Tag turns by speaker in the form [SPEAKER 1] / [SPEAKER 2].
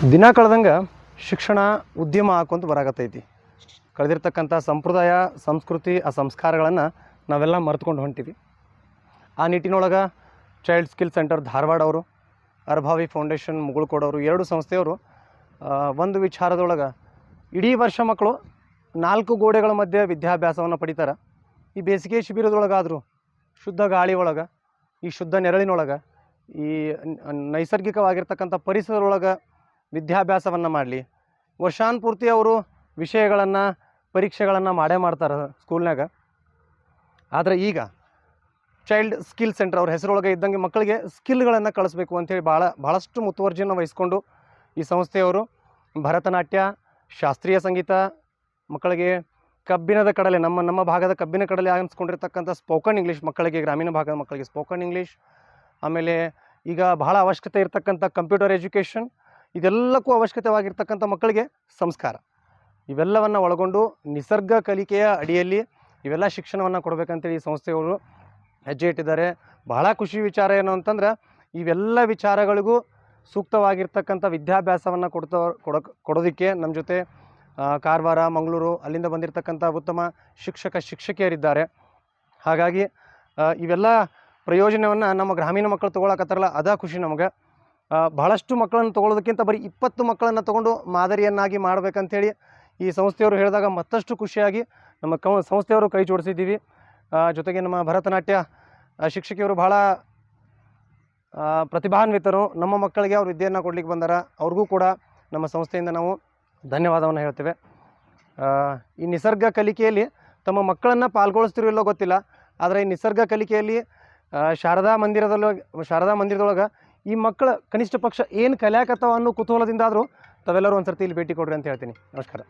[SPEAKER 1] ದಿನ ಕಳೆದಂಗೆ ಶಿಕ್ಷಣ ಉದ್ಯಮ ಹಾಕೊಂತ ಬರಾಕತ್ತೈತಿ. ಕಳೆದಿರ್ತಕ್ಕಂಥ ಸಂಪ್ರದಾಯ ಸಂಸ್ಕೃತಿ ಆ ಸಂಸ್ಕಾರಗಳನ್ನು ನಾವೆಲ್ಲ ಮರೆತುಕೊಂಡು ಹೊಂಟೀವಿ. ಆ ನಿಟ್ಟಿನೊಳಗೆ ಚೈಲ್ಡ್ ಸ್ಕಿಲ್ ಸೆಂಟರ್ ಧಾರವಾಡ ಅವರು, ಅರ್ಭಾವಿ ಫೌಂಡೇಶನ್ ಮುಗುಳ್ಕೋಡವರು, ಎರಡು ಸಂಸ್ಥೆಯವರು ಒಂದು ವಿಚಾರದೊಳಗೆ ಇಡೀ ವರ್ಷ ಮಕ್ಕಳು 4 ಗೋಡೆಗಳ ಮಧ್ಯೆ ವಿದ್ಯಾಭ್ಯಾಸವನ್ನು ಪಡಿತಾರೆ. ಈ ಬೇಸಿಗೆ ಶಿಬಿರದೊಳಗಾದರೂ ಶುದ್ಧ ಗಾಳಿ ಒಳಗೆ, ಈ ಶುದ್ಧ ನೆರಳಿನೊಳಗೆ, ಈ ನೈಸರ್ಗಿಕವಾಗಿರ್ತಕ್ಕಂಥ ಪರಿಸರದೊಳಗೆ ವಿದ್ಯಾಭ್ಯಾಸವನ್ನು ಮಾಡಲಿ. ವರ್ಷಾನುಪೂರ್ತಿ ಅವರು ವಿಷಯಗಳನ್ನು ಪರೀಕ್ಷೆಗಳನ್ನು ಮಾಡೇ ಮಾಡ್ತಾರೆ ಸ್ಕೂಲ್ನಾಗ. ಆದರೆ ಈಗ ಚೈಲ್ಡ್ ಸ್ಕಿಲ್ ಸೆಂಟರ್ ಅವ್ರ ಹೆಸರೊಳಗೆ ಇದ್ದಂಗೆ ಮಕ್ಕಳಿಗೆ ಸ್ಕಿಲ್ಗಳನ್ನು ಕಳಿಸ್ಬೇಕು ಅಂಥೇಳಿ ಭಾಳಷ್ಟು ಮುತುವರ್ಜಿಯನ್ನು ವಹಿಸ್ಕೊಂಡು ಈ ಸಂಸ್ಥೆಯವರು ಭರತನಾಟ್ಯ, ಶಾಸ್ತ್ರೀಯ ಸಂಗೀತ, ಮಕ್ಕಳಿಗೆ ಕಬ್ಬಿಣದ ಕಡಲೆ, ನಮ್ಮ ಭಾಗದ ಕಬ್ಬಿನ ಕಡಲೆ ಅನಿಸ್ಕೊಂಡಿರ್ತಕ್ಕಂಥ ಸ್ಪೋಕನ್ ಇಂಗ್ಲೀಷ್ ಮಕ್ಕಳಿಗೆ, ಗ್ರಾಮೀಣ ಭಾಗದ ಮಕ್ಕಳಿಗೆ ಸ್ಪೋಕನ್ ಇಂಗ್ಲೀಷ್, ಆಮೇಲೆ ಈಗ ಭಾಳ ಅವಶ್ಯಕತೆ ಇರತಕ್ಕಂಥ ಕಂಪ್ಯೂಟರ್ ಎಜುಕೇಷನ್, ಇದೆಲ್ಲಕ್ಕೂ ಅವಶ್ಯಕತೆವಾಗಿರ್ತಕ್ಕಂಥ ಮಕ್ಕಳಿಗೆ ಸಂಸ್ಕಾರ, ಇವೆಲ್ಲವನ್ನು ಒಳಗೊಂಡು ನಿಸರ್ಗ ಕಲಿಕೆಯ ಅಡಿಯಲ್ಲಿ ಇವೆಲ್ಲ ಶಿಕ್ಷಣವನ್ನು ಕೊಡಬೇಕಂತೇಳಿ ಈ ಸಂಸ್ಥೆಯವರು ಹೆಜ್ಜೆ ಇಟ್ಟಿದ್ದಾರೆ. ಬಹಳ ಖುಷಿ ವಿಚಾರ ಏನು ಅಂತಂದ್ರೆ, ಇವೆಲ್ಲ ವಿಚಾರಗಳಿಗೂ ಸೂಕ್ತವಾಗಿರ್ತಕ್ಕಂಥ ವಿದ್ಯಾಭ್ಯಾಸವನ್ನು ಕೊಡೋದಕ್ಕೆ ನಮ್ಮ ಜೊತೆ ಕಾರವಾರ, ಮಂಗಳೂರು ಅಲ್ಲಿಂದ ಬಂದಿರತಕ್ಕಂಥ ಉತ್ತಮ ಶಿಕ್ಷಕಿಯರಿದ್ದಾರೆ. ಹಾಗಾಗಿ ಇವೆಲ್ಲ ಪ್ರಯೋಜನವನ್ನು ನಮ್ಮ ಗ್ರಾಮೀಣ ಮಕ್ಕಳು ತೊಗೊಳಕತ್ತಾರಲ್ಲ, ಅದ ಖುಷಿ ನಮಗೆ. ಬಹಳಷ್ಟು ಮಕ್ಕಳನ್ನು ತೊಗೊಳೋದಕ್ಕಿಂತ ಬರೀ 20 ಮಕ್ಕಳನ್ನು ತೊಗೊಂಡು ಮಾದರಿಯನ್ನಾಗಿ ಮಾಡಬೇಕಂತೇಳಿ ಈ ಸಂಸ್ಥೆಯವರು ಹೇಳಿದಾಗ ಮತ್ತಷ್ಟು ಖುಷಿಯಾಗಿ ನಮ್ಮ ಸಂಸ್ಥೆಯವರು ಕೈ ಜೋಡಿಸಿದ್ದೀವಿ. ಜೊತೆಗೆ ನಮ್ಮ ಭರತನಾಟ್ಯ ಶಿಕ್ಷಕಿಯವರು ಭಾಳ ಪ್ರತಿಭಾನ್ವಿತರು. ನಮ್ಮ ಮಕ್ಕಳಿಗೆ ಅವ್ರು ವಿದ್ಯೆಯನ್ನು ಕೊಡ್ಲಿಕ್ಕೆ ಬಂದಾರ. ಅವ್ರಿಗೂ ಕೂಡ ನಮ್ಮ ಸಂಸ್ಥೆಯಿಂದ ನಾವು ಧನ್ಯವಾದವನ್ನು ಹೇಳ್ತೇವೆ. ಈ ನಿಸರ್ಗ ಕಲಿಕೆಯಲ್ಲಿ ತಮ್ಮ ಮಕ್ಕಳನ್ನು ಪಾಲ್ಗೊಳಿಸ್ತಿರೋ ಇಲ್ಲೋ ಗೊತ್ತಿಲ್ಲ, ಆದರೆ ಈ ನಿಸರ್ಗ ಕಲಿಕೆಯಲ್ಲಿ ಶಾರದಾ ಮಂದಿರದೊಳಗೆ ಈ ಮಕ್ಕಳು ಕನಿಷ್ಠ ಪಕ್ಷ ಏನು ಕಲಿಯಾಕತ್ತಾವ ಅನ್ನೋ ಕುತೂಹಲದಿಂದ ಆದರೂ ತಾವೆಲ್ಲರೂ ಒಂದು ಸರ್ತಿ ಇಲ್ಲಿ ಭೇಟಿ ಕೊಡ್ರಿ ಅಂತ ಹೇಳ್ತೀನಿ. ನಮಸ್ಕಾರ.